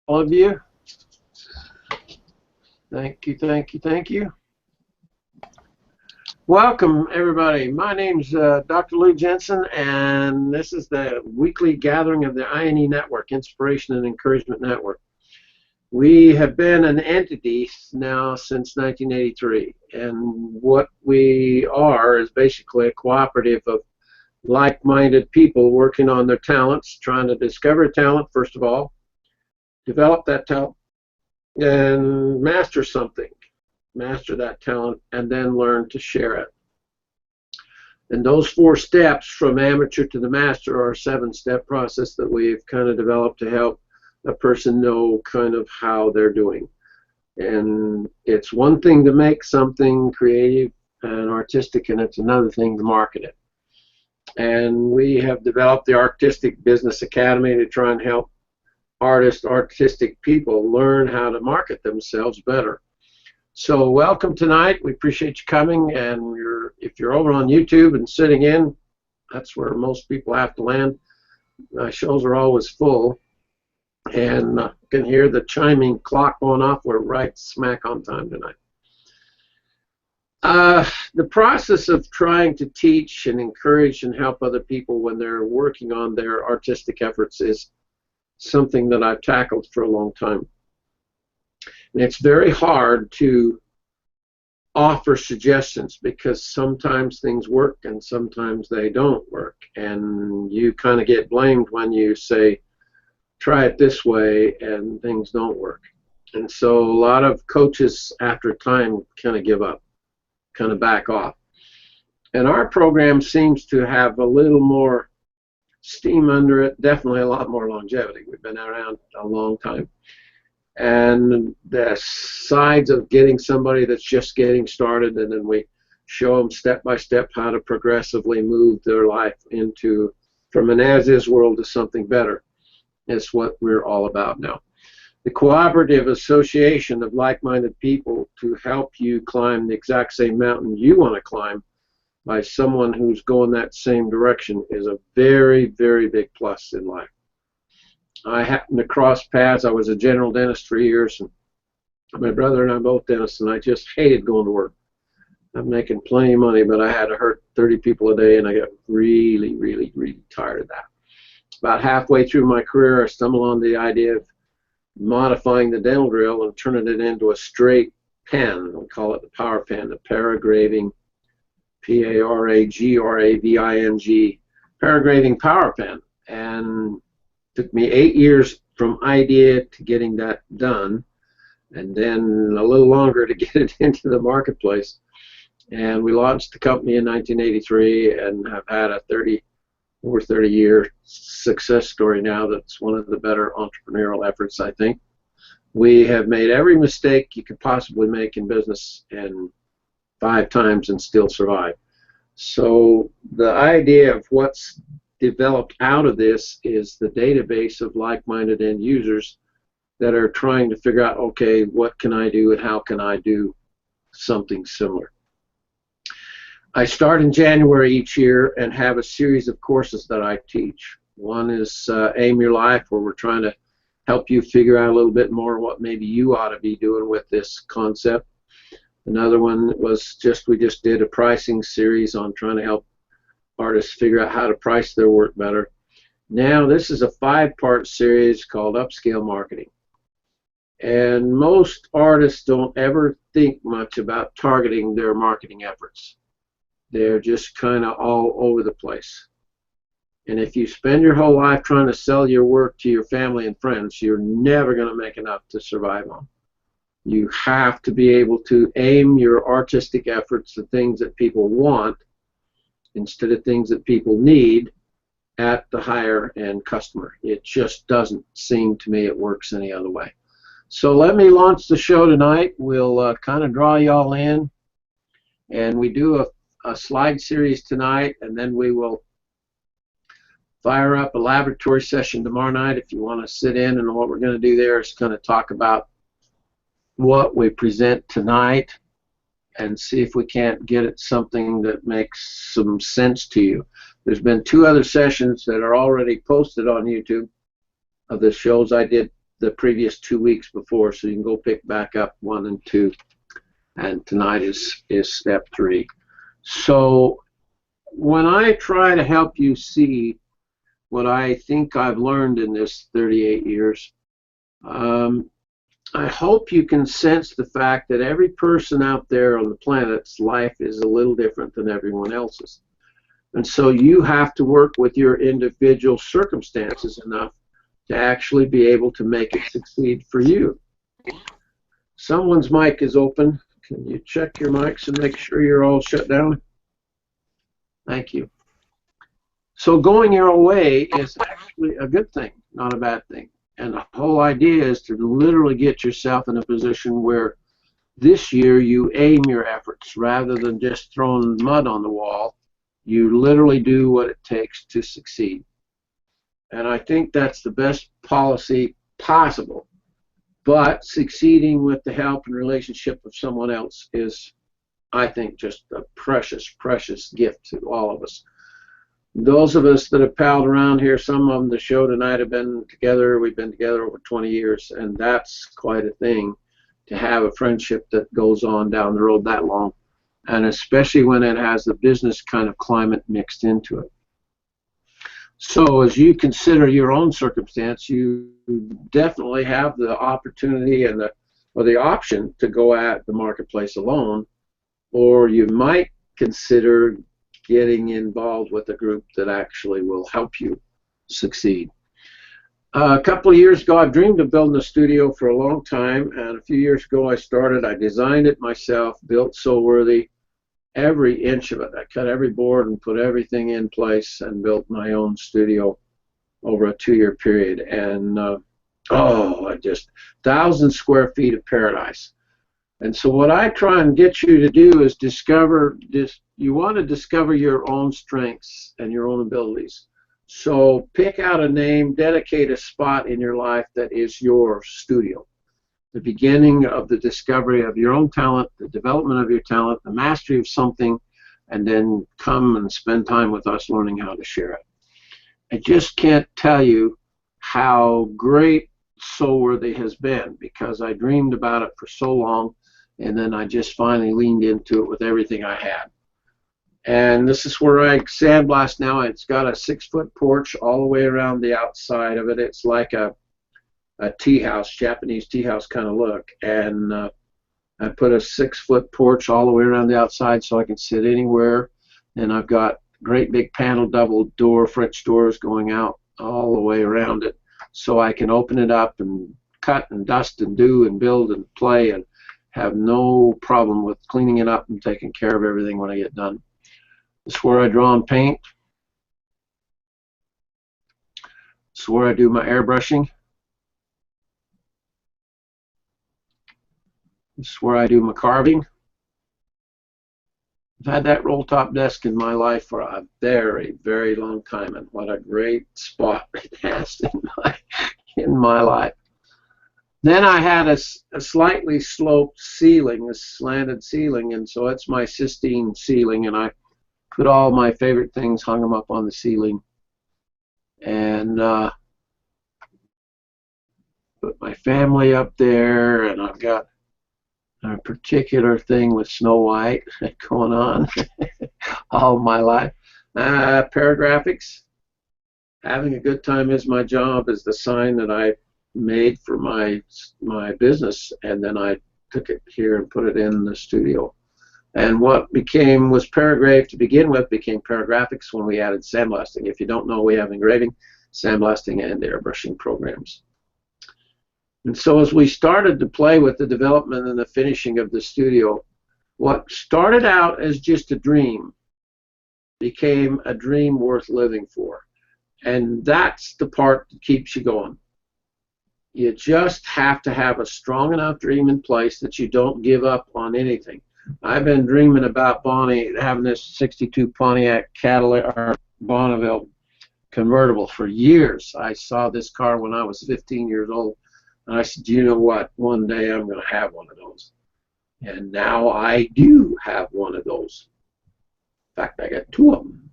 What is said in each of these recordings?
All of you. Thank you, thank you, thank you. Welcome, everybody. My name's Dr. Lou Jensen, and this is the weekly gathering of the INE Network, Inspiration and Encouragement Network. We have been an entity now since 1983, and what we are is basically a cooperative of like-minded people working on their talents, trying to discover talent, first of all, develop that talent, and master something, master that talent, and then learn to share it. And those 4 steps from amateur to the master are a 7-step process that we've kind of developed to help a person know kind of how they're doing. And it's one thing to make something creative and artistic, and it's another thing to market it. And we have developed the Artistic Business Academy to try and help artistic people learn how to market themselves better. So welcome tonight. We appreciate you coming, and if you're over on YouTube and sitting in, that's where most people have to land. My shows are always full, and you can hear the chiming clock going off. We're right smack on time tonight. The process of trying to teach and encourage and help other people when they're working on their artistic efforts is something that I've tackled for a long time. And it's very hard to offer suggestions because sometimes things work and sometimes they don't work. And you kind of get blamed when you say, try it this way, and things don't work. And so a lot of coaches after time kind of give up, kind of back off. And our program seems to have a little more steam under it, definitely a lot more longevity. We've been around a long time. And the sides of getting somebody that's just getting started, and then we show them step by step how to progressively move their life into from an as-is world to something better, is what we're all about now. The cooperative association of like-minded people to help you climb the exact same mountain you want to climb by someone who's going that same direction is a very, very big plus in life. I happened to cross paths. I was a general dentist for years, and my brother and I both dentists, and I just hated going to work. I'm making plenty of money, but I had to hurt 30 people a day, and I got really, really, really tired of that. About halfway through my career, I stumbled on the idea of modifying the dental drill and turning it into a straight pen. We call it the power pen, the paragraving, P-A-R-A-G-R-A-V-I-N-G, paragraving power pen. And took me 8 years from idea to getting that done, and then a little longer to get it into the marketplace. And we launched the company in 1983 and have had a over 30-year success story now that's one of the better entrepreneurial efforts, I think. We have made every mistake you could possibly make in business and 5 times and still survive. So the idea of what's developed out of this is the database of like-minded end users that are trying to figure out, okay, what can I do and how can I do something similar. I start in January each year and have a series of courses that I teach. One is Aim Your Life, where we're trying to help you figure out a little bit more what maybe you ought to be doing with this concept. Another one was we just did a pricing series on trying to help artists figure out how to price their work better. Now this is a 5-part series called Upscale Marketing. And most artists don't ever think much about targeting their marketing efforts. They're just kind of all over the place. And if you spend your whole life trying to sell your work to your family and friends, you're never going to make enough to survive on. You have to be able to aim your artistic efforts at things that people want instead of things that people need at the higher end customer. It just doesn't seem to me it works any other way. So let me launch the show tonight. We'll kind of draw you all in, and we do a slide series tonight, and then we will fire up a laboratory session tomorrow night if you want to sit in. And what we're going to do there is kind of talk about what we present tonight and see if we can't get at something that makes some sense to you. There's been 2 other sessions that are already posted on YouTube of the shows I did the previous 2 weeks before, so you can go pick back up 1 and 2. And tonight is step 3. So when I try to help you see what I think I've learned in this 38 years, I hope you can sense the fact that every person out there on the planet's life is a little different than everyone else's. And so you have to work with your individual circumstances enough to actually be able to make it succeed for you. Someone's mic is open. Can you check your mics and make sure you're all shut down? Thank you. So going your own way is actually a good thing, not a bad thing. And the whole idea is to literally get yourself in a position where this year you aim your efforts rather than just throwing mud on the wall. You literally do what it takes to succeed. And I think that's the best policy possible. But succeeding with the help and relationship of someone else is, I think, just a precious, precious gift to all of us. Those of us that have palled around here, some of them the show tonight have been together. We've been together over 20 years, and that's quite a thing to have a friendship that goes on down the road that long, and especially when it has the business kind of climate mixed into it. So as you consider your own circumstance, you definitely have the opportunity and the option to go at the marketplace alone, or you might consider getting involved with a group that actually will help you succeed. A couple of years ago, I've dreamed of building a studio for a long time, and a few years ago I designed it myself, built Soulworthy, every inch of it. I cut every board and put everything in place and built my own studio over a 2-year period. And just 1,000 square feet of paradise. And so what I try and get you to do is discover this. You want to discover your own strengths and your own abilities. So pick out a name, dedicate a spot in your life that is your studio. The beginning of the discovery of your own talent, the development of your talent, the mastery of something, and then come and spend time with us learning how to share it. I just can't tell you how great Soulworthy has been, because I dreamed about it for so long, and then I just finally leaned into it with everything I had. And this is where I sandblast now. It's got a 6-foot porch all the way around the outside of it. It's like a tea house, Japanese tea house kind of look. And I put a 6-foot porch all the way around the outside so I can sit anywhere. And I've got great big panel double door, French doors going out all the way around it, so I can open it up and cut and dust and do and build and play and have no problem with cleaning it up and taking care of everything when I get done. This is where I draw and paint. This is where I do my airbrushing. This is where I do my carving. I've had that roll-top desk in my life for a very, very long time, and what a great spot it has in my life. Then I had a slightly sloped ceiling, a slanted ceiling, and so it's my Sistine ceiling, and I put all my favorite things, hung them up on the ceiling, and put my family up there, and I've got a particular thing with Snow White going on all my life. Paragraphics. Having a good time is my job is the sign that I made for my business, and then I took it here and put it in the studio. And what was Paragraph to begin with became Paragraphics when we added sandblasting. If you don't know, we have engraving, sandblasting, and airbrushing programs. And so as we started to play with the development and the finishing of the studio, what started out as just a dream became a dream worth living for. And that's the part that keeps you going. You just have to have a strong enough dream in place that you don't give up on anything. I've been dreaming about Bonnie having this 62 Pontiac Cadillac or Bonneville convertible for years. I saw this car when I was 15 years old, and I said, you know what, one day I'm going to have one of those. And now I do have one of those. In fact, I got 2 of them.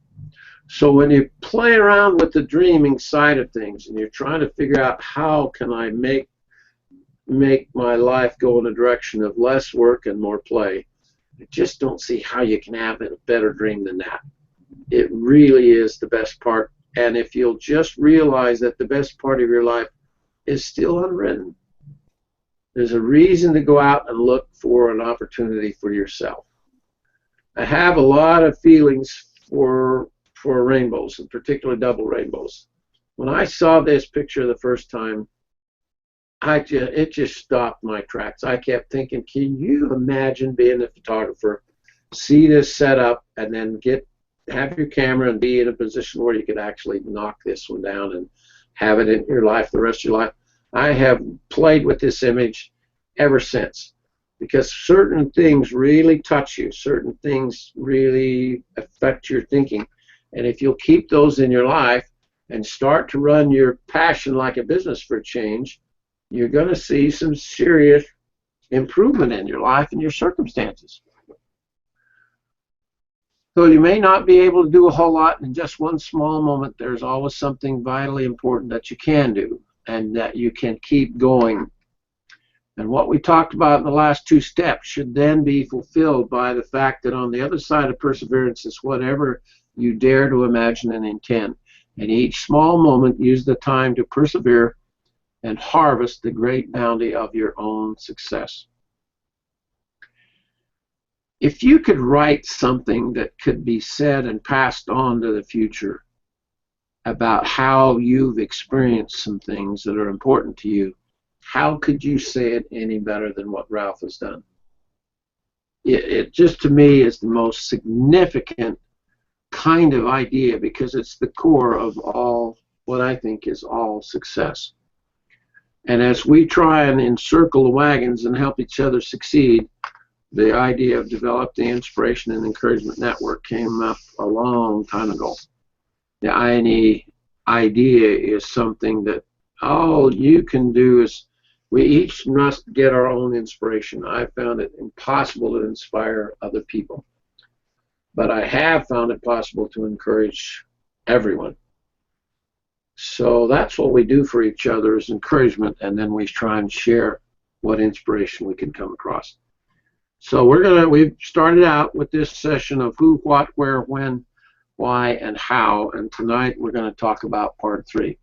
So when you play around with the dreaming side of things and you're trying to figure out how can I make make my life go in a direction of less work and more play. I just don't see how you can have a better dream than that. It really is the best part. And if you'll just realize that the best part of your life is still unwritten, there's a reason to go out and look for an opportunity for yourself. I have a lot of feelings for rainbows, and particularly double rainbows. When I saw this picture the first time, it just stopped my tracks. I kept thinking, can you imagine being a photographer, see this set up, and then have your camera and be in a position where you could actually knock this one down and have it in your life the rest of your life? I have played with this image ever since, because certain things really touch you, certain things really affect your thinking, and if you'll keep those in your life and start to run your passion like a business for a change, you're going to see some serious improvement in your life and your circumstances. So you may not be able to do a whole lot in just one small moment. There's always something vitally important that you can do and that you can keep going. And what we talked about in the last two steps should then be fulfilled by the fact that on the other side of perseverance is whatever you dare to imagine and intend. And each small moment, use the time to persevere and harvest the great bounty of your own success. If you could write something that could be said and passed on to the future about how you've experienced some things that are important to you, how could you say it any better than what Ralph has done? It just, to me, is the most significant kind of idea, because it's the core of all what I think is all success. And as we try and encircle the wagons and help each other succeed, the idea of developing the Inspiration and Encouragement Network came up a long time ago. The INE idea is something that all you can do is, we each must get our own inspiration. I found it impossible to inspire other people, but I have found it possible to encourage everyone. So that's what we do for each other, is encouragement, and then we try and share what inspiration we can come across. So we've started out with this session of who, what, where, when, why, and how, and tonight we're going to talk about part 3.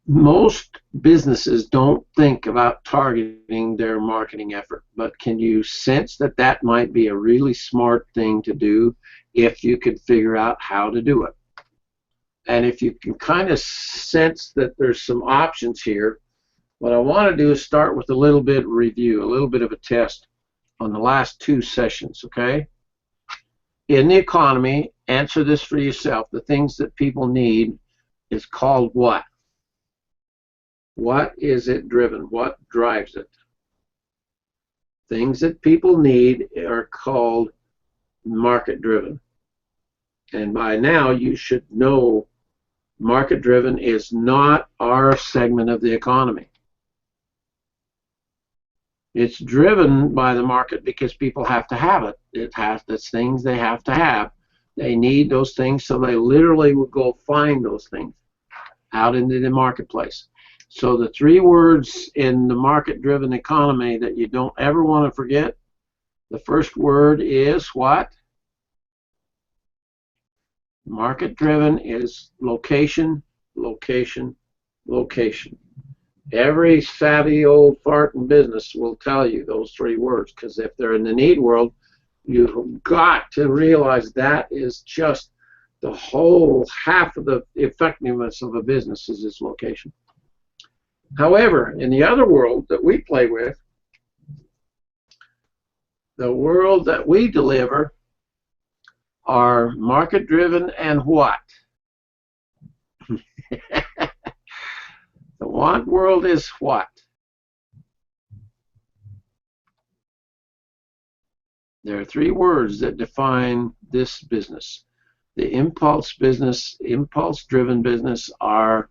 Most businesses don't think about targeting their marketing effort, but can you sense that that might be a really smart thing to do if you could figure out how to do it? And if you can kind of sense that there's some options here, what I want to do is start with a little bit of review, a little bit of a test on the last 2 sessions, okay? In the economy, answer this for yourself. The things that people need is called what? What is it driven? What drives it? Things that people need are called market driven. And by now you should know market driven is not our segment of the economy. It's driven by the market because people have to have it. That's things they have to have. They need those things, so they literally will go find those things out into the marketplace. So the 3 words in the market-driven economy that you don't ever want to forget, the first word is what? Market-driven is location, location, location. Every savvy old fart in business will tell you those 3 words, because if they're in the need world, you've got to realize that is just the whole half of the effectiveness of a business is its location. However, in the other world that we play with, the world that we deliver are market-driven and what? The want world is what? There are 3 words that define this business. The impulse business, impulse-driven business are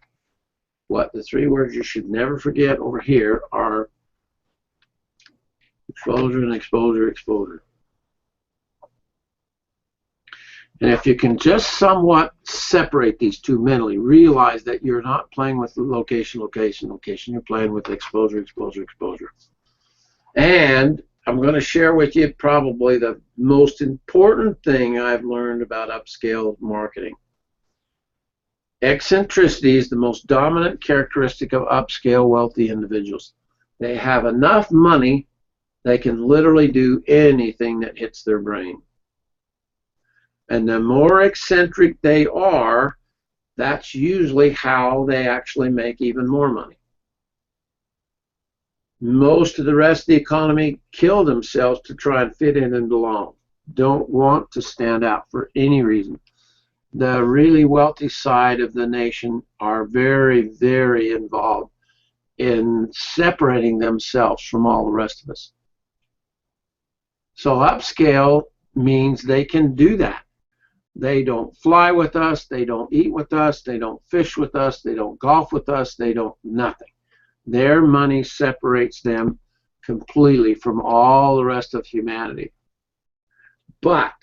what? The 3 words you should never forget over here are exposure and exposure, exposure. And if you can just somewhat separate these two mentally, realize that you're not playing with location, location, location. You're playing with exposure, exposure, exposure. And I'm going to share with you probably the most important thing I've learned about upscale marketing. Eccentricity is the most dominant characteristic of upscale wealthy individuals. They have enough money, they can literally do anything that hits their brain. And the more eccentric they are, that's usually how they actually make even more money. Most of the rest of the economy kill themselves to try and fit in and belong. Don't want to stand out for any reason. The really wealthy side of the nation are very, very involved in separating themselves from all the rest of us. So upscale means they can do that. They don't fly with us, they don't eat with us, they don't fish with us, they don't golf with us, they don't nothing. Their money separates them completely from all the rest of humanity. But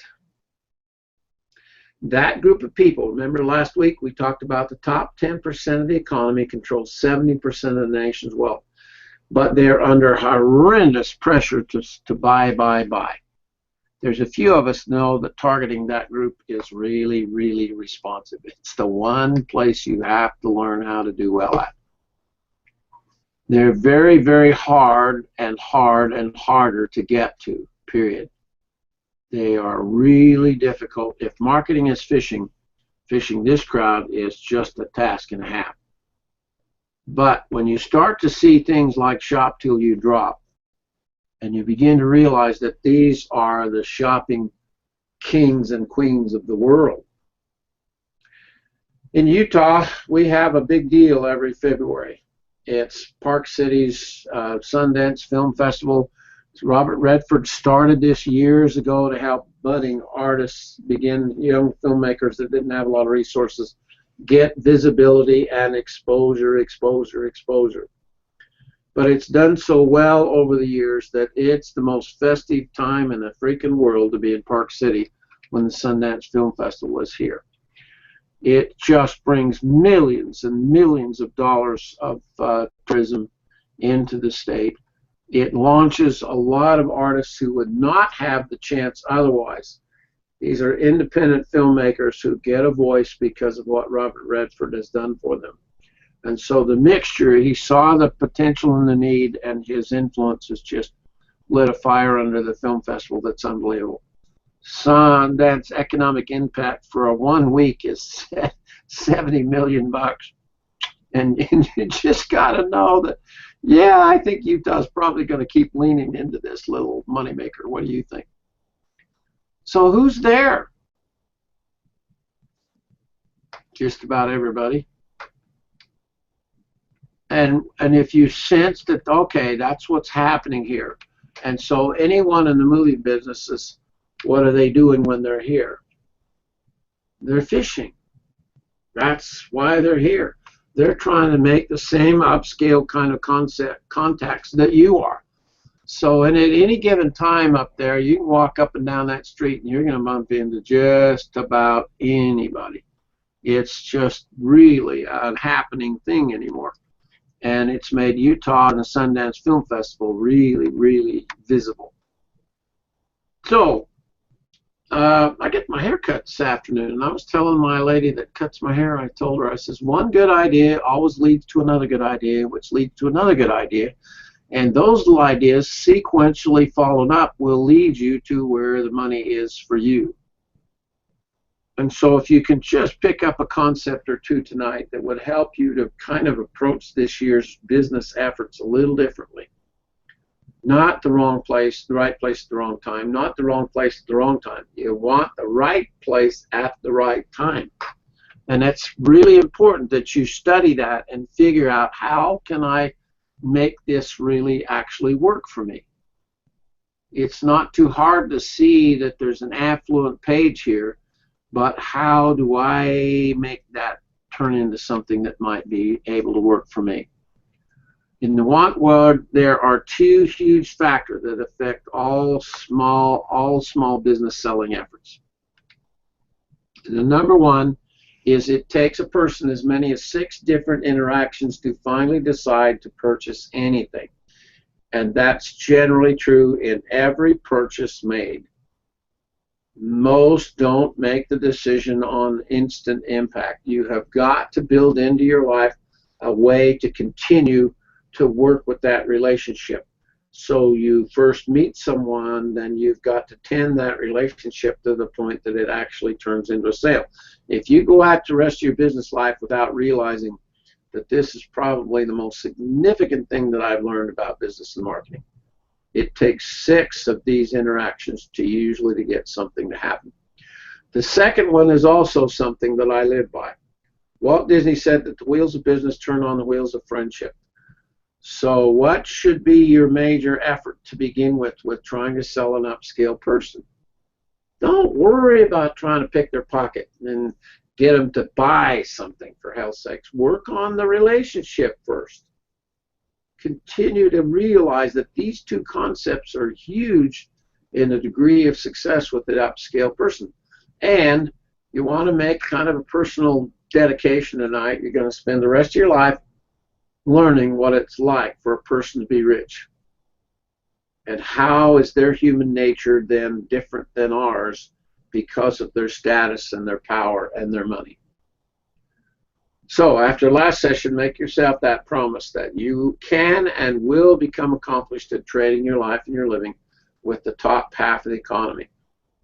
that group of people, remember last week we talked about the top 10% of the economy controls 70% of the nation's wealth. But they're under horrendous pressure to buy. There's a few of us know that targeting that group is really, really responsive. It's the one place you have to learn how to do well at. They're very, very hard and harder to get to, period. They are really difficult. If marketing is fishing this crowd is just a task and a half. But when you start to see things like shop till you drop, and you begin to realize that these are the shopping kings and queens of the world. In Utah, we have a big deal every February. It's Park City's Sundance Film Festival. Robert Redford started this years ago to help budding artists begin, young filmmakers that didn't have a lot of resources, get visibility and exposure. But it's done so well over the years that it's the most festive time in the freaking world to be in Park City when the Sundance Film Festival is here. It just brings millions and millions of dollars of tourism into the state. It launches a lot of artists who would not have the chance otherwise. These are independent filmmakers who get a voice because of what Robert Redford has done for them. And so the mixture, he saw the potential and the need, and his influence has just lit a fire under the film festival that's unbelievable. Sundance economic impact for a 1 week is $70 million. And you just got to know that, yeah, I think Utah's probably going to keep leaning into this little moneymaker. What do you think? So who's there? Just about everybody. And if you sense that, okay, that's what's happening here. And so anyone in the movie businesses, what are they doing when they're here? They're fishing. That's why they're here. They're trying to make the same upscale kind of contacts that you are. So and at any given time up there, you can walk up and down that street and you're going to bump into just about anybody. It's just really a happening thing anymore. And it's made Utah and the Sundance Film Festival really, really visible. So I get my hair cut this afternoon, and I was telling my lady that cuts my hair, I told her, I says, one good idea always leads to another good idea, which leads to another good idea. And those little ideas, sequentially followed up, will lead you to where the money is for you. And so if you can just pick up a concept or two tonight that would help you to kind of approach this year's business efforts a little differently. Not the wrong place, the right place at the wrong time. Not the wrong place at the wrong time. You want the right place at the right time. And it's really important that you study that and figure out, how can I make this really actually work for me? It's not too hard to see that there's an affluent page here, but how do I make that turn into something that might be able to work for me? In the want world, there are two huge factors that affect all small business selling efforts. The number one is it takes a person as many as 6 different interactions to finally decide to purchase anything. And that's generally true in every purchase made. Most don't make the decision on instant impact. You have got to build into your life a way to continue to work with that relationship. So you first meet someone, then you've got to tend that relationship to the point that it actually turns into a sale. If you go out the rest of your business life without realizing that this is probably the most significant thing that I've learned about business and marketing. It takes 6 of these interactions to usually get something to happen. The second one is also something that I live by. Walt Disney said that the wheels of business turn on the wheels of friendship. So what should be your major effort to begin with trying to sell an upscale person? Don't worry about trying to pick their pocket and get them to buy something, for hell's sakes. Work on the relationship first. Continue to realize that these 2 concepts are huge in the degree of success with the upscale person. And you want to make kind of a personal dedication tonight. You're going to spend the rest of your life learning what it's like for a person to be rich. And how is their human nature then different than ours because of their status and their power and their money. So after last session, make yourself that promise that you can and will become accomplished at trading your life and your living with the top half of the economy.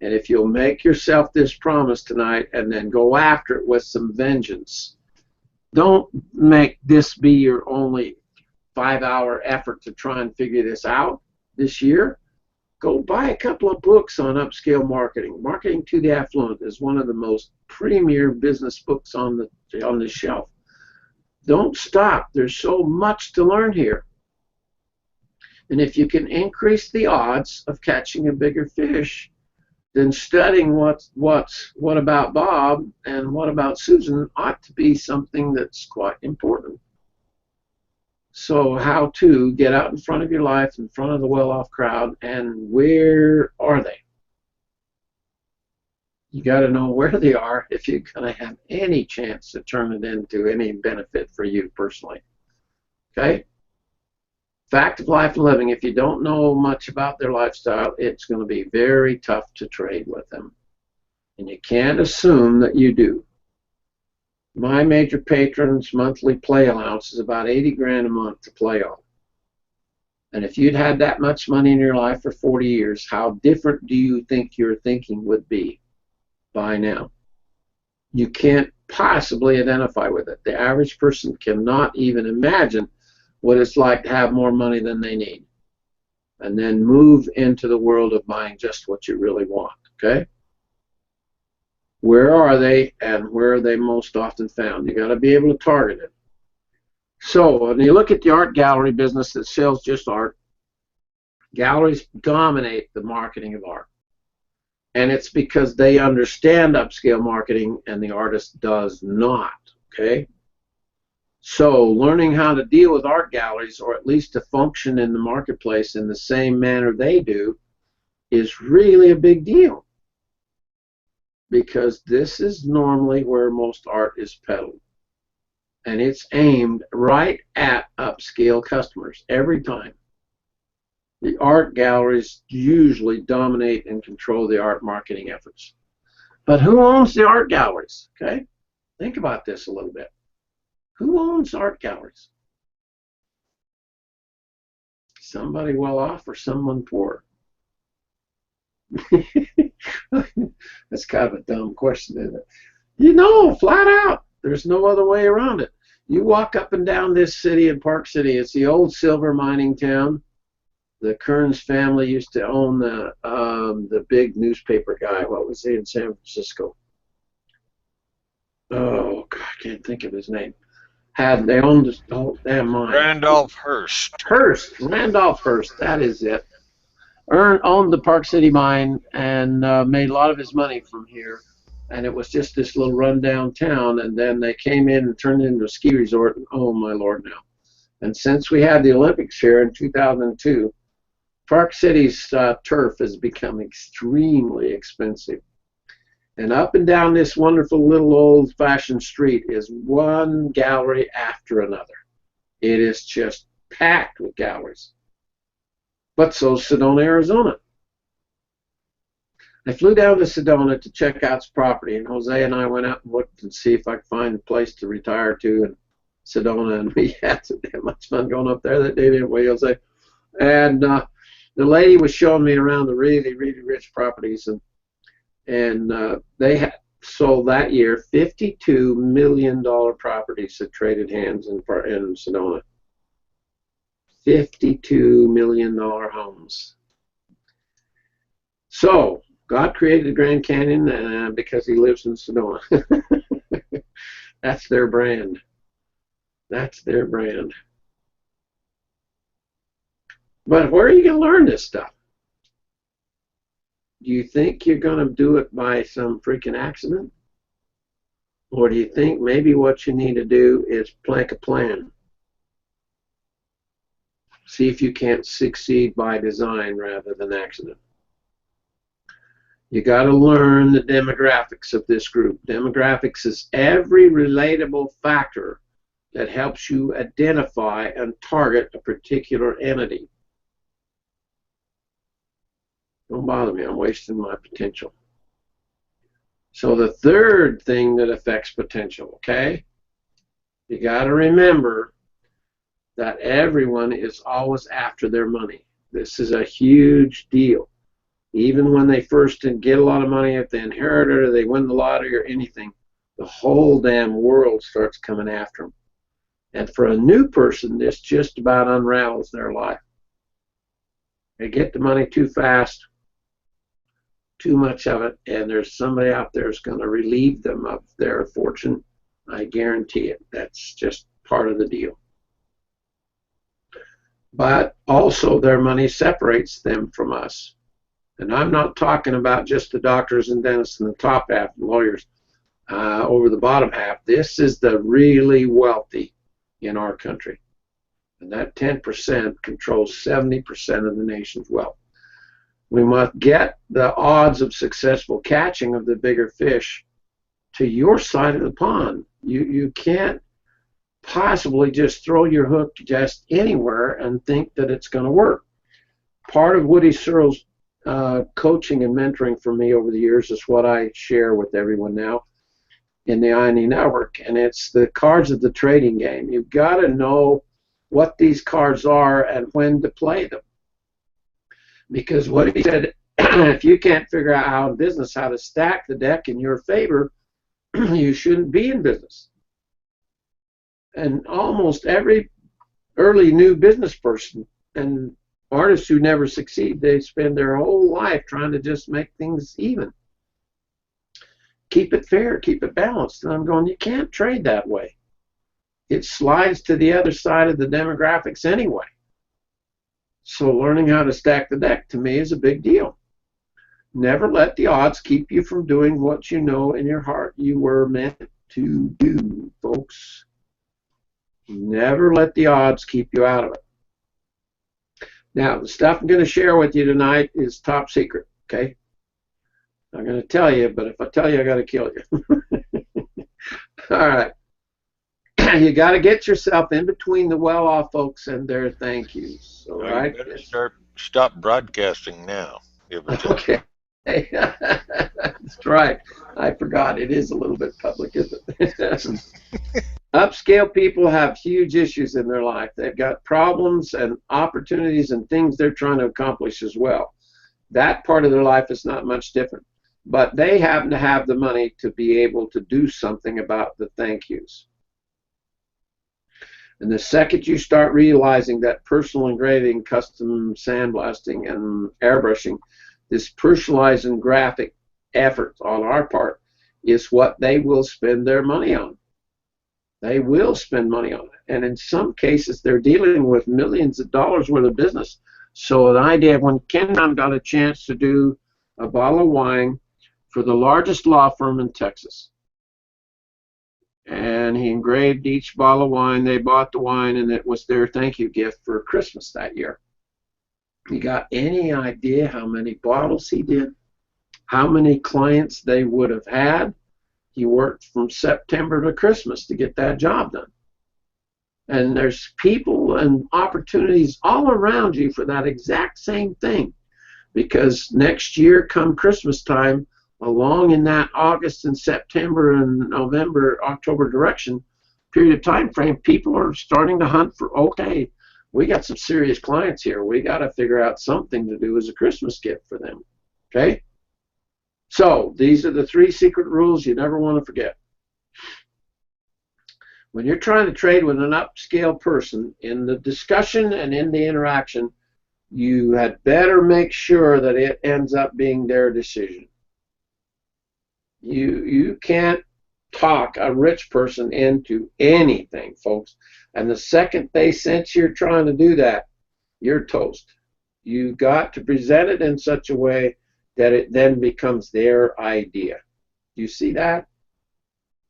And if you'll make yourself this promise tonight and then go after it with some vengeance, don't make this be your only 5-hour effort to try and figure this out this year. Go buy a couple of books on upscale marketing. Marketing to the Affluent is one of the most premier business books on the shelf. Don't stop. There's so much to learn here. And if you can increase the odds of catching a bigger fish, then studying what about Bob and what about Susan ought to be something that's quite important. So how to get out in front of your life, in front of the well-off crowd, and where are they? You got to know where they are if you're going to have any chance to turn it into any benefit for you personally. Okay? Fact of life and living, if you don't know much about their lifestyle, it's going to be very tough to trade with them. And you can't assume that you do. My major patron's monthly play allowance is about 80 grand a month to play on. And if you'd had that much money in your life for 40 years, how different do you think your thinking would be by now? You can't possibly identify with it. The average person cannot even imagine what it's like to have more money than they need and then move into the world of buying just what you really want. Okay? Where are they and where are they most often found? You got to be able to target it. So when you look at the art gallery business that sells just art, galleries dominate the marketing of art. And it's because they understand upscale marketing and the artist does not. Okay? So learning how to deal with art galleries, or at least to function in the marketplace in the same manner they do, is really a big deal. Because this is normally where most art is peddled. And it's aimed right at upscale customers every time. The art galleries usually dominate and control the art marketing efforts. But who owns the art galleries? Okay? Think about this a little bit. Who owns art galleries? Somebody well off or someone poor? That's kind of a dumb question, isn't it? You know, flat out. There's no other way around it. You walk up and down this city in Park City. It's the old silver mining town. The Kearns family used to own the big newspaper guy. What was he in San Francisco? Oh, God, I can't think of his name. They owned this whole damn mine. Randolph Hearst. Randolph Hearst, that is it. Owned the Park City mine and made a lot of his money from here. And it was just this little rundown town. And then they came in and turned it into a ski resort. And, oh, my Lord, now. And since we had the Olympics here in 2002, Park City's turf has become extremely expensive. And up and down this wonderful little old-fashioned street is one gallery after another. It is just packed with galleries. But so's Sedona, Arizona. I flew down to Sedona to check out its property, and Jose and I went out and looked and see if I could find a place to retire to in Sedona, and we had so damn much fun going up there that day, didn't we, Jose? And the lady was showing me around the really, really rich properties, and they had sold that year $52 million properties that traded hands in Sedona. $52 million homes. So God created the Grand Canyon because he lives in Sedona. That's their brand. That's their brand. But where are you going to learn this stuff? Do you think you're going to do it by some freaking accident? Or do you think maybe what you need to do is plank a plan? See if you can't succeed by design rather than accident. You got to learn the demographics of this group. Demographics is every relatable factor that helps you identify and target a particular entity. Don't bother me, I'm wasting my potential. So the third thing that affects potential, okay? You got to remember that everyone is always after their money. This is a huge deal. Even when they first get a lot of money, if they inherit it or they win the lottery or anything, the whole damn world starts coming after them. And for a new person, this just about unravels their life. They get the money too fast, too much of it, and there's somebody out there who's going to relieve them of their fortune. I guarantee it. That's just part of the deal. But also their money separates them from us. And I'm not talking about just the doctors and dentists in the top half, and lawyers over the bottom half. This is the really wealthy in our country. And that 10% controls 70% of the nation's wealth. We must get the odds of successful catching of the bigger fish to your side of the pond. You can't possibly just throw your hook just anywhere and think that it's going to work. Part of Woody Searle's coaching and mentoring for me over the years is what I share with everyone now in the INE network, and it's the cards of the trading game. You've got to know what these cards are and when to play them. Because what he said, if you can't figure out how in business how to stack the deck in your favor, you shouldn't be in business. And almost every early new business person and artists who never succeed, they spend their whole life trying to just make things even. Keep it fair, keep it balanced. And I'm going, you can't trade that way. It slides to the other side of the demographics anyway. So learning how to stack the deck to me is a big deal. Never let the odds keep you from doing what you know in your heart you were meant to do, folks. Never let the odds keep you out of it. Now, the stuff I'm going to share with you tonight is top secret, okay? I'm going to tell you, but if I tell you, I got to kill you. All right. You got to get yourself in between the well-off folks and their thank yous. All right. You better stop broadcasting now. Okay. That's right. I forgot. It is a little bit public, isn't it? Upscale people have huge issues in their life. They've got problems and opportunities and things they're trying to accomplish as well. That part of their life is not much different. But they happen to have the money to be able to do something about the thank yous. And the second you start realizing that personal engraving, custom sandblasting, and airbrushing, this personalized and graphic effort on our part is what they will spend their money on. They will spend money on it. And in some cases, they're dealing with millions of dollars worth of business. So the idea of when Ken got a chance to do a bottle of wine for the largest law firm in Texas, and he engraved each bottle of wine. They bought the wine, and it was their thank you gift for Christmas that year. You got any idea how many bottles he did? how many clients they would have had. He worked from September to Christmas to get that job done. And there's people and opportunities all around you for that exact same thing. Because next year, come Christmas time, along in that August and September and November, October direction, period of time frame, people are starting to hunt for, okay, we got some serious clients here. We got to figure out something to do as a Christmas gift for them. Okay? So these are the 3 secret rules you never want to forget. When you're trying to trade with an upscale person, in the discussion and in the interaction, you had better make sure that it ends up being their decision. You can't talk a rich person into anything, folks. And the second they sense you're trying to do that, you're toast. You got to present it in such a way that it then becomes their idea. You see that?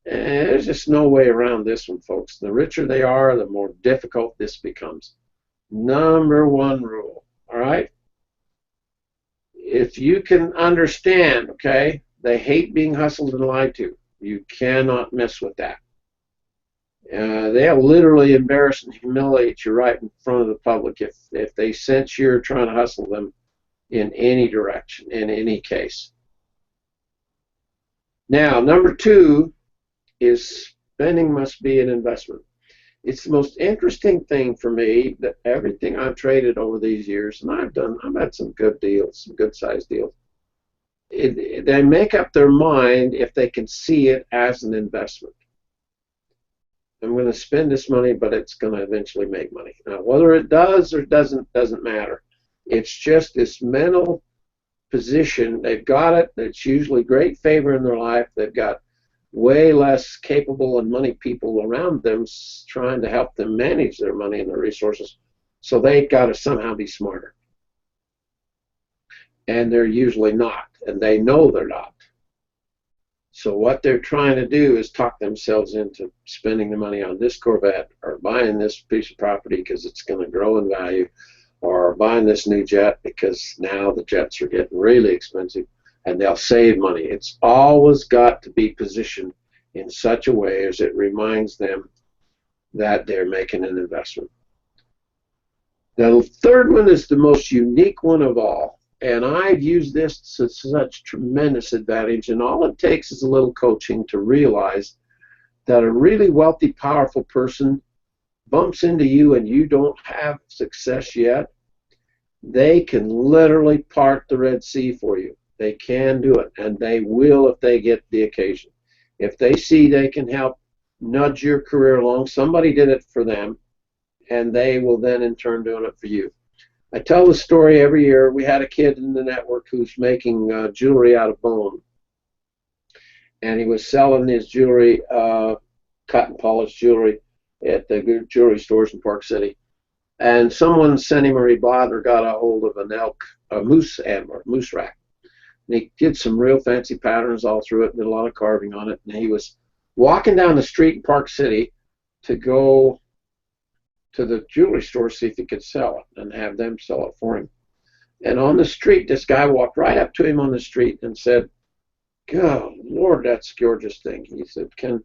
And there's just no way around this one, folks. The richer they are, the more difficult this becomes. Number 1 rule, all right? If you can understand, okay, they hate being hustled and lied to. You cannot mess with that. They'll literally embarrass and humiliate you right in front of the public if they sense you're trying to hustle them in any direction, in any case. Now, number 2 is spending must be an investment. It's the most interesting thing for me that everything I've traded over these years, and I've had some good deals, some good sized deals. They make up their mind if they can see it as an investment. I'm going to spend this money, but it's going to eventually make money. Now, whether it does or doesn't matter. It's just this mental position. They've got it. It's usually great favor in their life. They've got way less capable and money people around them trying to help them manage their money and their resources. So they've got to somehow be smarter. And they're usually not. And they know they're not. So what they're trying to do is talk themselves into spending the money on this Corvette or buying this piece of property because it's going to grow in value, or buying this new jet because now the jets are getting really expensive and they'll save money. It's always got to be positioned in such a way as it reminds them that they're making an investment. The 3rd one is the most unique one of all. And I've used this to such tremendous advantage, and all it takes is a little coaching to realize that a really wealthy, powerful person bumps into you and you don't have success yet. They can literally part the Red Sea for you. They can do it, and they will if they get the occasion. If they see they can help nudge your career along, somebody did it for them, and they will then in turn do it for you. I tell the story every year. We had a kid in the network who's making jewelry out of bone. And he was selling his jewelry, cut and polished jewelry, at the jewelry stores in Park City. And someone sent him, or he bought or got a hold of a moose antler, moose rack. And he did some real fancy patterns all through it, did a lot of carving on it. And he was walking down the street in Park City to go to the jewelry store, see if he could sell it and have them sell it for him. And on the street, this guy walked right up to him on the street and said, "God, Lord, that's a gorgeous thing." He said, "Are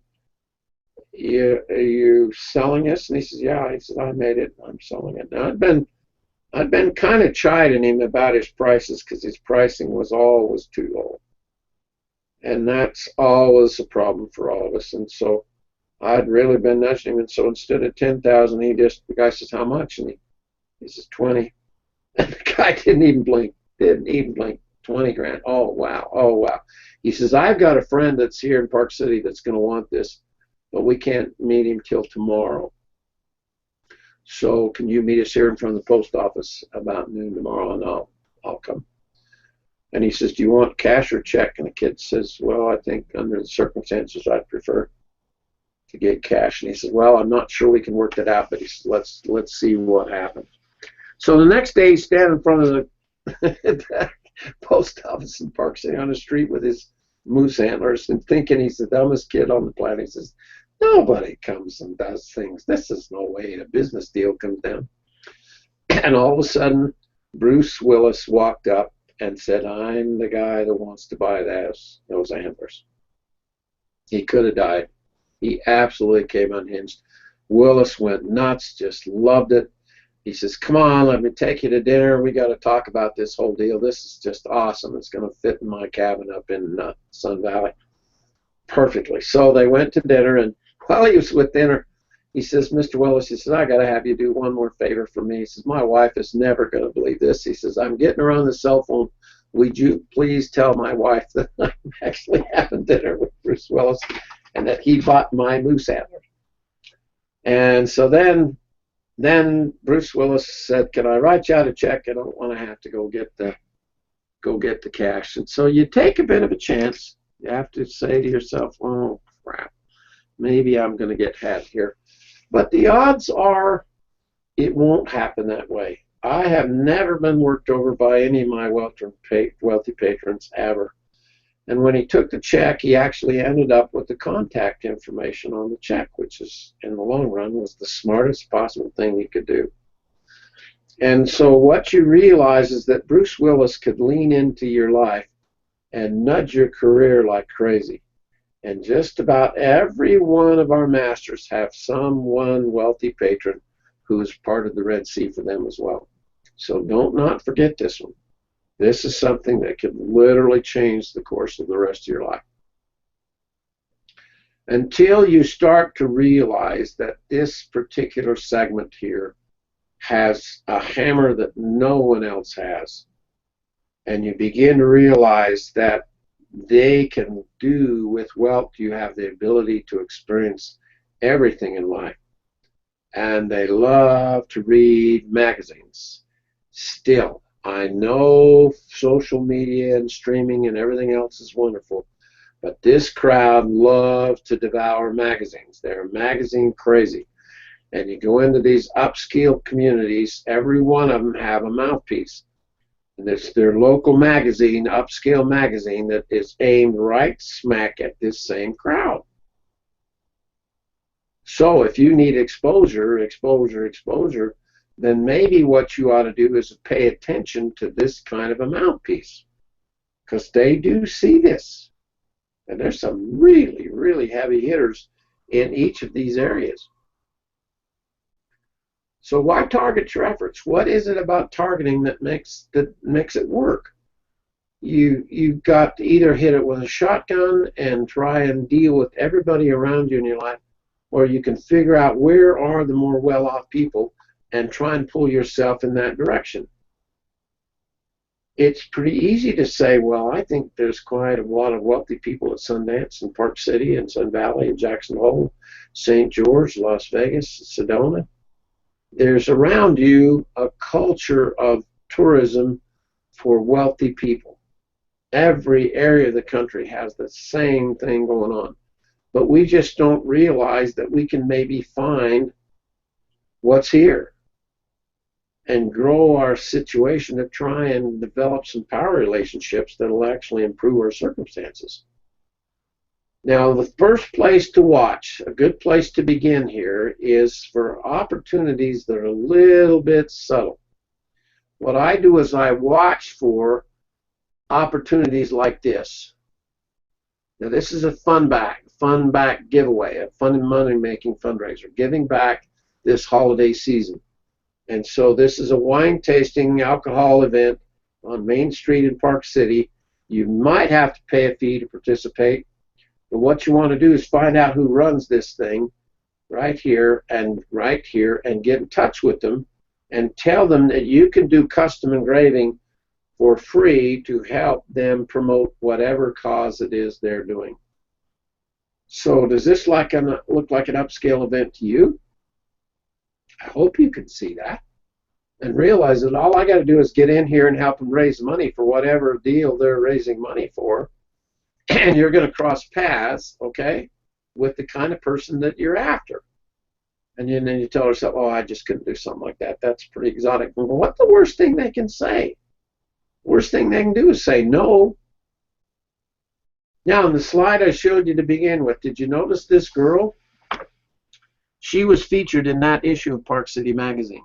you selling this?" And he says, "Yeah." He said, "I made it. I'm selling it." Now, I'd been kind of chiding him about his prices because his pricing was always too low. And that's always a problem for all of us. And so I'd really been nudging him, and so instead of 10,000, the guy says, "How much?" And he says, 20. And the guy didn't even blink. 20 grand. Oh wow. Oh wow. He says, "I've got a friend that's here in Park City that's going to want this, but we can't meet him till tomorrow. So can you meet us here in front of the post office about noon tomorrow, and I'll come." And he says, "Do you want cash or check?" And the kid says, "Well, I think under the circumstances, I'd prefer to get cash." And he says, "Well, I'm not sure we can work that out, but he says, let's see what happens." So the next day, he's standing in front of the post office in Park City on the street with his moose antlers and thinking he's the dumbest kid on the planet. He says, "Nobody comes and does things. This is no way a business deal comes down." And all of a sudden, Bruce Willis walked up, and said, I'm the guy that wants to buy those antlers. He could have died. He absolutely came unhinged. Willis went nuts, just loved it. He says, come on, let me take you to dinner. We got to talk about this whole deal. This is just awesome. It's going to fit in my cabin up in Sun Valley perfectly. So they went to dinner, and while he was with dinner, he says, Mr. Willis, he says, I got to have you do one more favor for me. He says, my wife is never going to believe this. He says, I'm getting her on the cell phone. Would you please tell my wife that I'm actually having dinner with Bruce Willis and that he bought my moose antler? And so then Bruce Willis said, can I write you out a check? I don't want to have to go get the cash. And so you take a bit of a chance. You have to say to yourself, oh, crap, maybe I'm going to get had here. But the odds are it won't happen that way. I have never been worked over by any of my wealthy patrons ever. And when he took the check, he actually ended up with the contact information on the check, which is, in the long run, was the smartest possible thing he could do. And so what you realize is that Bruce Willis could lean into your life and nudge your career like crazy. And just about every one of our masters have one wealthy patron who is part of the Red Sea for them as well. So don't not forget this one. This is something that could literally change the course of the rest of your life. Until you start to realize that this particular segment here has a hammer that no one else has, and you begin to realize that they can do with wealth, you have the ability to experience everything in life. And they love to read magazines. Still, I know social media and streaming and everything else is wonderful, but this crowd loves to devour magazines. They're magazine crazy. And you go into these upscale communities, every one of them have a mouthpiece. And it's their local magazine, Upscale magazine, that is aimed right smack at this same crowd. So if you need exposure, then maybe what you ought to do is pay attention to this kind of a mouthpiece, because they do see this. And there's some really, really heavy hitters in each of these areas. So why target your efforts? What is it about targeting that makes it work? You've got to either hit it with a shotgun and try and deal with everybody around you in your life, or you can figure out where are the more well-off people and try and pull yourself in that direction. It's pretty easy to say, well, I think there's quite a lot of wealthy people at Sundance and Park City and Sun Valley and Jackson Hole, St. George, Las Vegas, Sedona. There's around you a culture of tourism for wealthy people. Every area of the country has the same thing going on. But we just don't realize that we can maybe find what's here and grow our situation to try and develop some power relationships that will actually improve our circumstances. Now, the first place to watch, a good place to begin here, is for opportunities that are a little bit subtle. What I do is I watch for opportunities like this. Now, this is a fun back giveaway, a fun money-making fundraiser, giving back this holiday season. And so this is a wine tasting alcohol event on Main Street in Park City. You might have to pay a fee to participate. But what you want to do is find out who runs this thing right here and get in touch with them and tell them that you can do custom engraving for free to help them promote whatever cause it is they're doing. So does this look like an upscale event to you? I hope you can see that and realize that all I got to do is get in here and help them raise money for whatever deal they're raising money for. And you're going to cross paths, okay, with the kind of person that you're after. And then you tell yourself, oh, I just couldn't do something like that. That's pretty exotic. Well, what's the worst thing they can say? Worst thing they can do is say no. Now, in the slide I showed you to begin with, did you notice this girl? She was featured in that issue of Park City Magazine.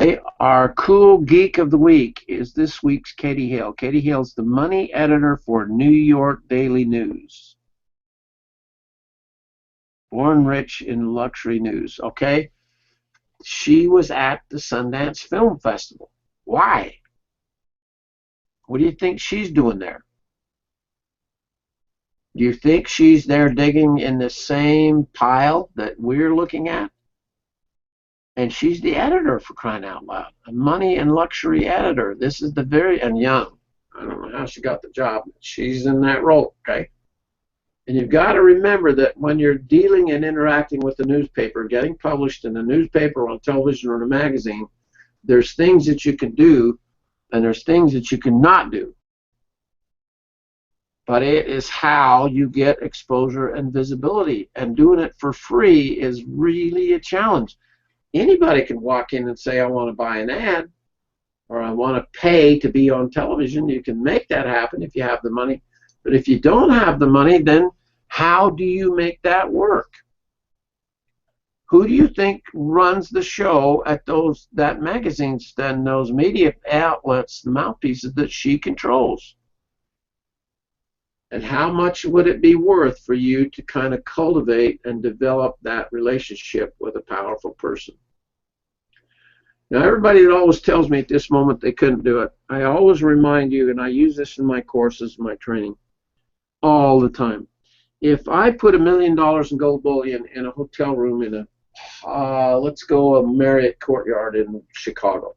Okay, our cool geek of the week is this week's Katie Hill. Katie Hill's the money editor for New York Daily News. Born rich in luxury news, okay? She was at the Sundance Film Festival. Why? What do you think she's doing there? Do you think she's there digging in the same pile that we're looking at? And she's the editor, for crying out loud, a money and luxury editor. This is the and young. I don't know how she got the job, but she's in that role, okay? And you've got to remember that when you're dealing and interacting with the newspaper, getting published in a newspaper, on television, or in a magazine, there's things that you can do and there's things that you cannot do. But it is how you get exposure and visibility. And doing it for free is really a challenge. Anybody can walk in and say, I want to buy an ad, or I want to pay to be on television. You can make that happen if you have the money. But if you don't have the money, then how do you make that work? Who do you think runs the show at that magazines and those media outlets, the mouthpieces that she controls? And how much would it be worth for you to kind of cultivate and develop that relationship with a powerful person? Now, everybody that always tells me at this moment they couldn't do it, I always remind you, and I use this in my courses, my training, all the time. If I put $1 million in gold bullion in a hotel room in let's go a Marriott Courtyard in Chicago,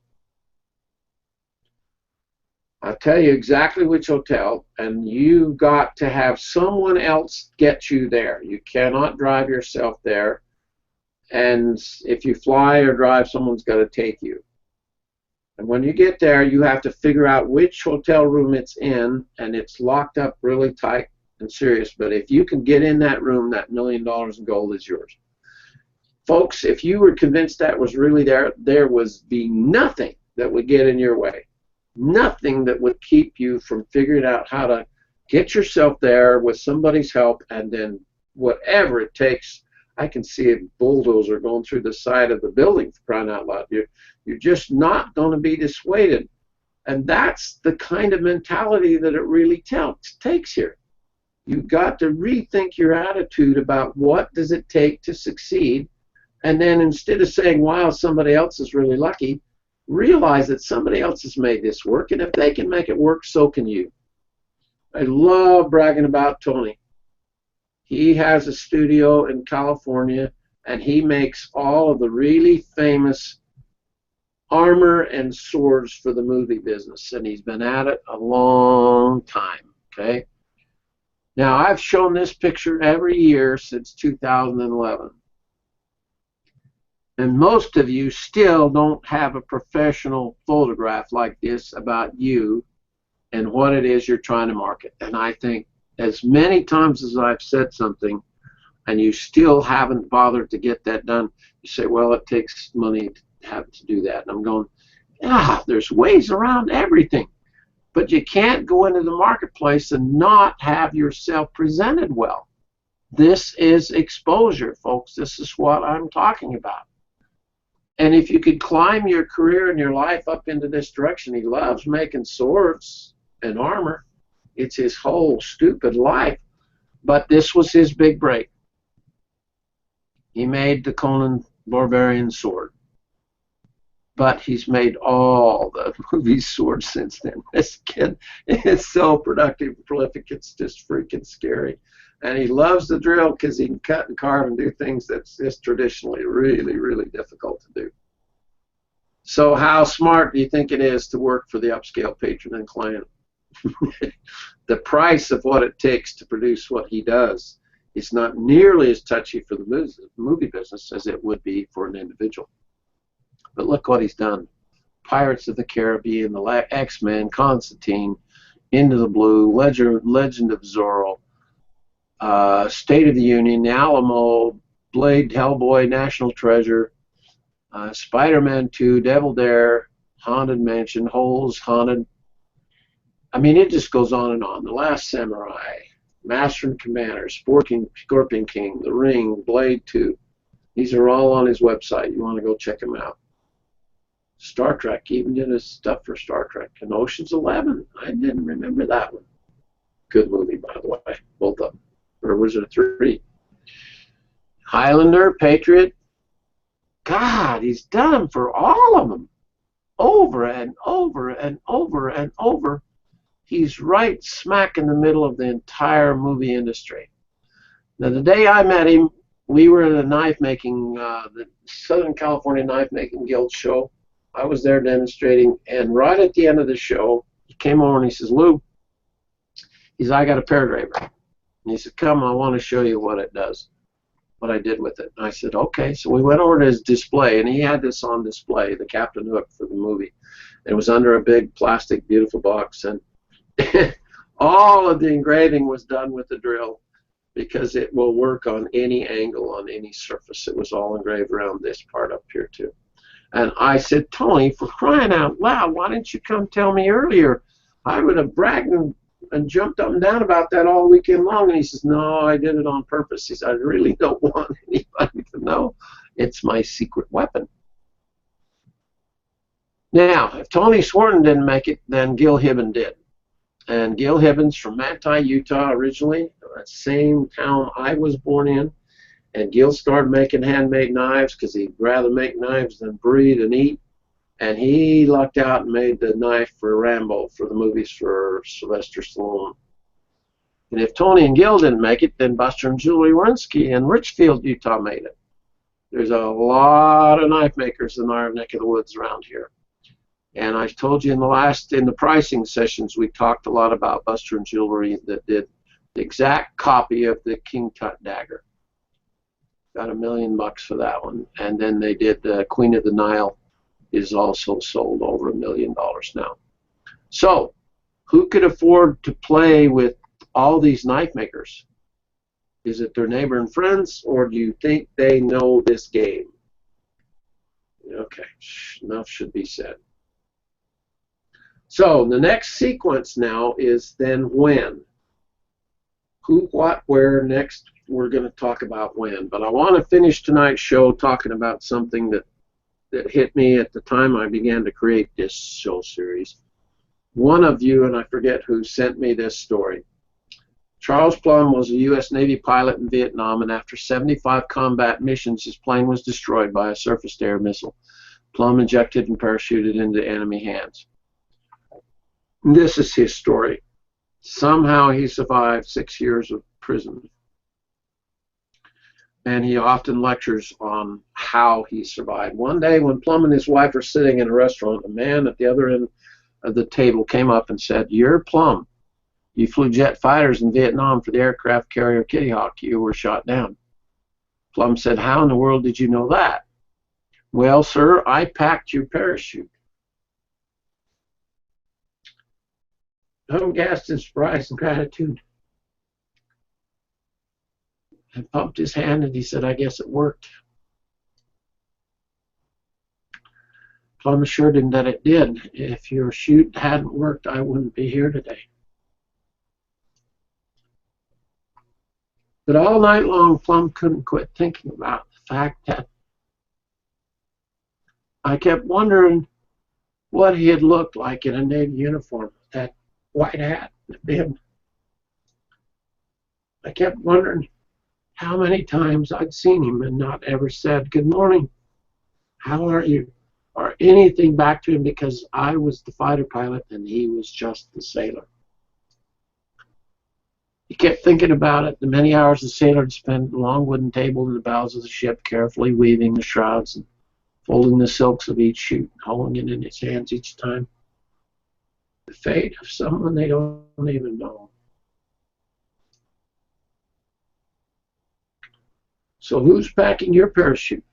I'll tell you exactly which hotel, and you've got to have someone else get you there. You cannot drive yourself there, and if you fly or drive, someone's got to take you. And when you get there, you have to figure out which hotel room it's in, and it's locked up really tight and serious. But if you can get in that room, that $1 million in gold is yours. Folks, if you were convinced that was really there would be nothing that would get in your way. Nothing that would keep you from figuring out how to get yourself there with somebody's help, and then whatever it takes. I can see a bulldozer going through the side of the building, for crying out loud. You're just not going to be dissuaded. And that's the kind of mentality that it really takes here. You've got to rethink your attitude about what does it take to succeed. And then instead of saying, wow, somebody else is really lucky, realize that somebody else has made this work, and if they can make it work, so can you. I love bragging about Tony. He has a studio in California, and he makes all of the really famous armor and swords for the movie business, and he's been at it a long time, okay? Now, I've shown this picture every year since 2011. And most of you still don't have a professional photograph like this about you and what it is you're trying to market. And I think as many times as I've said something and you still haven't bothered to get that done, you say, well, it takes money to have to do that. And I'm going, there's ways around everything. But you can't go into the marketplace and not have yourself presented well. This is exposure, folks. This is what I'm talking about. And if you could climb your career and your life up into this direction, he loves making swords and armor. It's his whole stupid life. But this was his big break. He made the Conan Barbarian sword. But he's made all the movie swords since then. This kid is so productive and prolific, it's just freaking scary. And he loves the drill because he can cut and carve and do things that's just traditionally really, really difficult to do. So how smart do you think it is to work for the Upscale patron and client? The price of what it takes to produce what he does is not nearly as touchy for the movie business as it would be for an individual. But look what he's done. Pirates of the Caribbean, the X-Men, Constantine, Into the Blue, Legend of Zorro, State of the Union, The Alamo, Blade, Hellboy, National Treasure, Spider-Man 2, Devil Dare, Haunted Mansion, Holes, Haunted. I mean, it just goes on and on. The Last Samurai, Master and Commander, Scorpion King, The Ring, Blade 2. These are all on his website. You want to go check them out. Star Trek. He even did his stuff for Star Trek. And Ocean's 11, I didn't remember that one. Good movie, by the way, both of them. Or was it 3? Highlander, Patriot. God, he's done them for all of them. Over and over and over and over. He's right smack in the middle of the entire movie industry. Now, the day I met him, we were at a knife making, the Southern California Knife Making Guild show. I was there demonstrating, and right at the end of the show, he came over and he says, Lou, he says, I got a paragraver. And he said, come, I want to show you what it does, what I did with it. And I said, okay. So we went over to his display, and he had this on display, the Captain Hook for the movie. It was under a big plastic, beautiful box, and all of the engraving was done with the drill because it will work on any angle, on any surface. It was all engraved around this part up here, too. And I said, Tony, for crying out loud, why didn't you come tell me earlier? I would have bragged and jumped up and down about that all weekend long. And he says, no, I did it on purpose. He says, I really don't want anybody to know. It's my secret weapon. Now, if Tony Swarton didn't make it, then Gil Hibben did. And Gil Hibben's from Manti, Utah originally, that same town I was born in. And Gil started making handmade knives because he'd rather make knives than breed and eat. And he lucked out and made the knife for Rambo, for the movies for Sylvester Stallone. And if Tony and Gil didn't make it, then Buster and Julie Werinsky in Richfield, Utah made it. There's a lot of knife makers in our neck of the woods around here. And I told you in the pricing sessions, we talked a lot about Buster and Jewelry that did the exact copy of the King Tut dagger. Got $1 million for that one. And then they did the Queen of the Nile is also sold over $1 million now. So who could afford to play with all these knife makers? Is it their neighbor and friends, or do you think they know this game? Okay, enough should be said. So the next sequence now is then when. Who, what, where. Next we're going to talk about when. But I want to finish tonight's show talking about something that hit me at the time I began to create this show series. One of you, and I forget who, sent me this story. Charles Plum was a U.S. Navy pilot in Vietnam, and after 75 combat missions, his plane was destroyed by a surface-to-air missile. Plum ejected and parachuted into enemy hands. And this is his story. Somehow he survived 6 years of prison. And he often lectures on how he survived. One day when Plum and his wife were sitting in a restaurant, a man at the other end of the table came up and said, "You're Plum. You flew jet fighters in Vietnam for the aircraft carrier Kitty Hawk. You were shot down." Plum said, "How in the world did you know that?" "Well, sir, I packed your parachute." Plum gasped in surprise and gratitude and pumped his hand, and he said, "I guess it worked." Plum assured him that it did. "If your chute hadn't worked, I wouldn't be here today." But all night long, Plum couldn't quit thinking about the fact that I kept wondering what he had looked like in a Navy uniform, that white hat, the bib. I kept wondering how many times I'd seen him and not ever said, "Good morning, how are you?" or anything back to him, because I was the fighter pilot and he was just the sailor. He kept thinking about it, the many hours the sailor had spent at a long wooden table in the bows of the ship, carefully weaving the shrouds and folding the silks of each chute, holding it in his hands each time. The fate of someone they don't even know. So who's packing your parachute?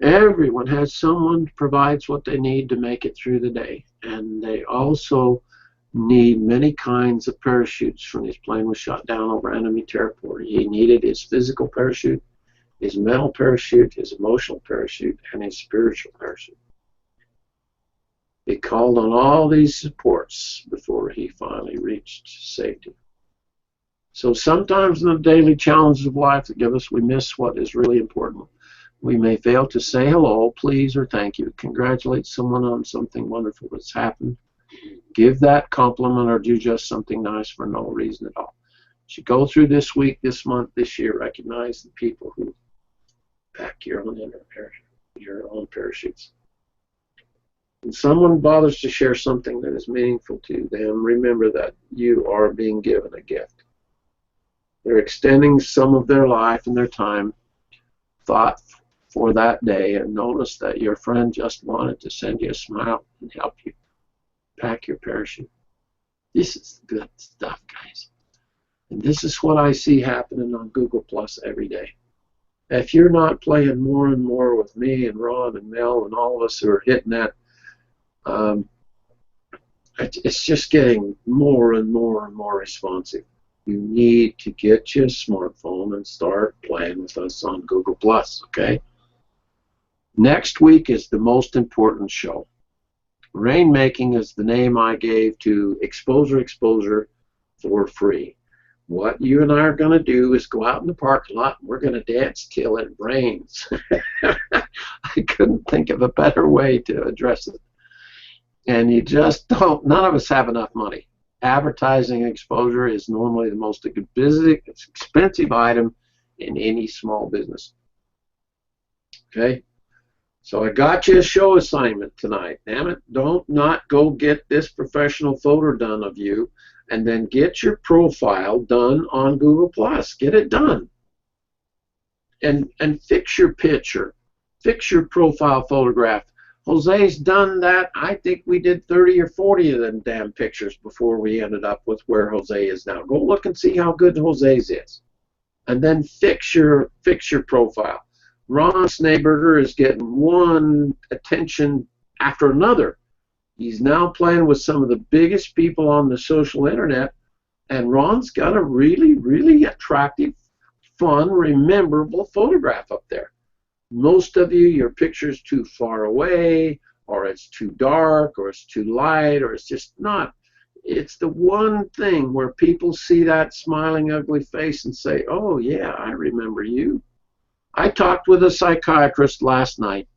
Everyone has someone who provides what they need to make it through the day, and they also need many kinds of parachutes when his plane was shot down over enemy territory. He needed his physical parachute, his mental parachute, his emotional parachute, and his spiritual parachute. He called on all these supports before he finally reached safety. So sometimes in the daily challenges of life that give us, we miss what is really important. We may fail to say hello, please, or thank you. Congratulate someone on something wonderful that's happened. Give that compliment or do just something nice for no reason at all. As you go through this week, this month, this year, recognize the people who pack your own parachutes. When someone bothers to share something that is meaningful to them, remember that you are being given a gift. They're extending some of their life and their time, thought for that day, and notice that your friend just wanted to send you a smile and help you pack your parachute. This is good stuff, guys. And this is what I see happening on Google Plus every day. If you're not playing more and more with me and Ron and Mel and all of us who are hitting that, it's just getting more and more and more responsive. You need to get your smartphone and start playing with us on Google Plus, okay? Next week is the most important show. Rainmaking is the name I gave to exposure for free. What you and I are going to do is go out in the parking lot and we're going to dance till it rains. I couldn't think of a better way to address it. And you just don't, none of us have enough money. Advertising exposure is normally the most expensive item in any small business. Okay? So I got you a show assignment tonight. Damn it, don't not go get this professional photo done of you and then get your profile done on Google Plus. Get it done. And fix your picture. Fix your profile photograph. Jose's done that. I think we did 30 or 40 of them damn pictures before we ended up with where Jose is now. Go look and see how good Jose's is. And then fix your profile. Ron Schneeberger is getting one attention after another. He's now playing with some of the biggest people on the social internet, and Ron's got a really, really attractive, fun, rememberable photograph up there. Most of you, your picture's too far away, or it's too dark, or it's too light, or it's just not. It's the one thing where people see that smiling, ugly face and say, oh, yeah, I remember you. I talked with a psychiatrist last night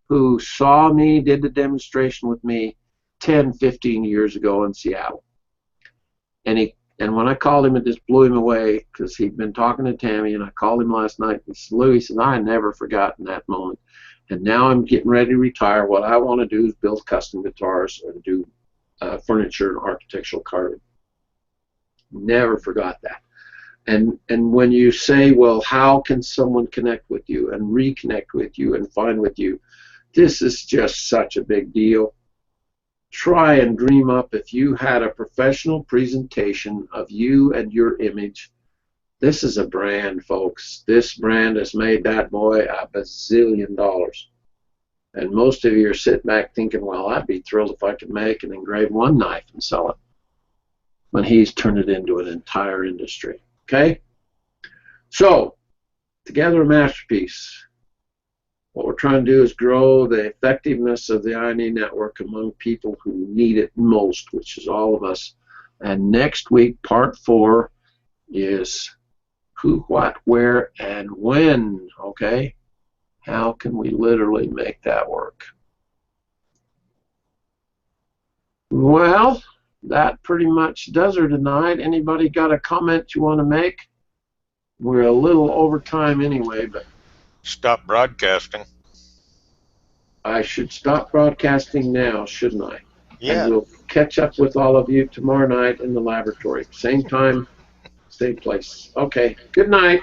who saw me, did the demonstration with me 10, 15 years ago in Seattle. And when I called him, it just blew him away because he'd been talking to Tammy, and I called him last night and said, Lou, he said, I never forgotten that moment. And now I'm getting ready to retire. What I want to do is build custom guitars and do furniture and architectural carving. Never forgot that. And when you say, well, how can someone connect with you and reconnect with you and find with you, this is just such a big deal. Try and dream up if you had a professional presentation of you and your image. This is a brand, folks. This brand has made that boy a bazillion dollars. And most of you are sitting back thinking, well, I'd be thrilled if I could make an engraved one knife and sell it. But he's turned it into an entire industry. Okay? So, together a masterpiece. What we're trying to do is grow the effectiveness of the INE network among people who need it most, which is all of us. And next week, part 4 is who, what, where, and when. Okay? How can we literally make that work? Well, that pretty much does her tonight. Anybody got a comment you want to make? We're a little over time anyway, but Stop broadcasting. I should stop broadcasting now, shouldn't I? Yeah. And we'll catch up with all of you tomorrow night in the laboratory. Same time, same place. Okay, good night.